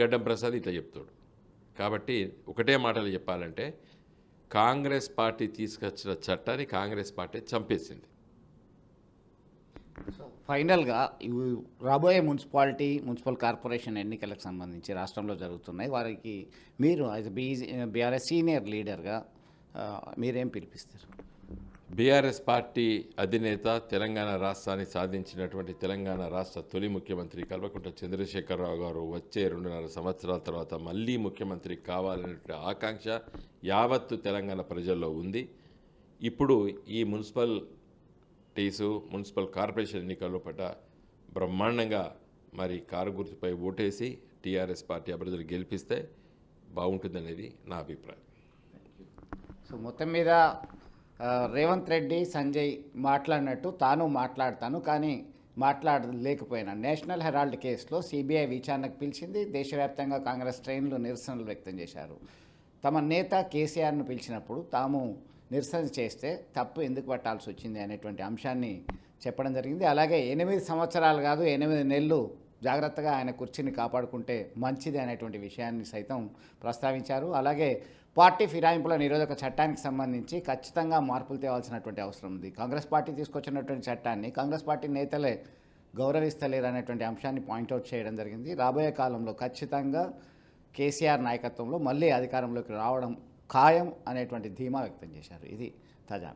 గడ్డం ప్రసాద్ ఇట్లా చెప్తాడు. కాబట్టి ఒకటే మాటలు చెప్పాలంటే కాంగ్రెస్ పార్టీ తీసుకొచ్చిన చట్టాన్ని కాంగ్రెస్ పార్టీ చంపేసింది. ఫైనల్గా ఇవి రాబోయే మున్సిపల్ కార్పొరేషన్ ఎన్నికలకు సంబంధించి రాష్ట్రంలో జరుగుతున్నాయి. వారికి మీరు యాజ్ బీఆర్ఎస్ సీనియర్ లీడర్గా మీరేం పిలిపిస్తారు? బీఆర్ఎస్ పార్టీ అధినేత తెలంగాణ రాష్ట్రాన్ని సాధించినటువంటి తెలంగాణ రాష్ట్ర తొలి ముఖ్యమంత్రి కల్వకుంట్ల చంద్రశేఖరరావు గారు వచ్చే 2.5 సంవత్సరాల తర్వాత మళ్ళీ ముఖ్యమంత్రి కావాలనే ఆకాంక్ష యావత్తు తెలంగాణ ప్రజల్లో ఉంది. ఇప్పుడు ఈ మున్సిపల్ కార్పొరేషన్ ఎన్నికల్లో పట్ల బ్రహ్మాండంగా మరి కారు గుర్తుపై ఓటేసి టీఆర్ఎస్ పార్టీ అభ్యర్థులు గెలిపిస్తే బాగుంటుందనేది నా అభిప్రాయం. సో మొత్తం మీద రేవంత్ రెడ్డి సంజయ్ మాట్లాడినట్టు తాను మాట్లాడతాను, కానీ మాట్లాడలేకపోయినా నేషనల్ హెరాల్డ్ కేసులో సిబిఐ విచారణకు పిలిచింది. దేశవ్యాప్తంగా కాంగ్రెస్ శ్రేణులు నిరసనలు వ్యక్తం చేశారు. తమ నేత కేసీఆర్ను పిలిచినప్పుడు తాము నిరసన చేస్తే తప్పు ఎందుకు పట్టాల్సి వచ్చింది అనేటువంటి అంశాన్ని చెప్పడం జరిగింది. అలాగే 8 సంవత్సరాలు కాదు 8 నెలలు జాగ్రత్తగా ఆయన కుర్చీని కాపాడుకుంటే మంచిది అనేటువంటి విషయాన్ని సైతం ప్రస్తావించారు. అలాగే పార్టీ ఫిరాయింపుల నిరోధక చట్టానికి సంబంధించి ఖచ్చితంగా మార్పులు తేవాల్సినటువంటి అవసరం ఉంది. కాంగ్రెస్ పార్టీ తీసుకొచ్చినటువంటి చట్టాన్ని కాంగ్రెస్ పార్టీ నేతలే గౌరవిస్తలేరు అనేటువంటి అంశాన్ని పాయింట్అవుట్ చేయడం జరిగింది. రాబోయే కాలంలో ఖచ్చితంగా కేసీఆర్ నాయకత్వంలో మళ్ళీ అధికారంలోకి రావడం ఖాయం అనేటువంటి ధీమా వ్యక్తం చేశారు. ఇది తాజా.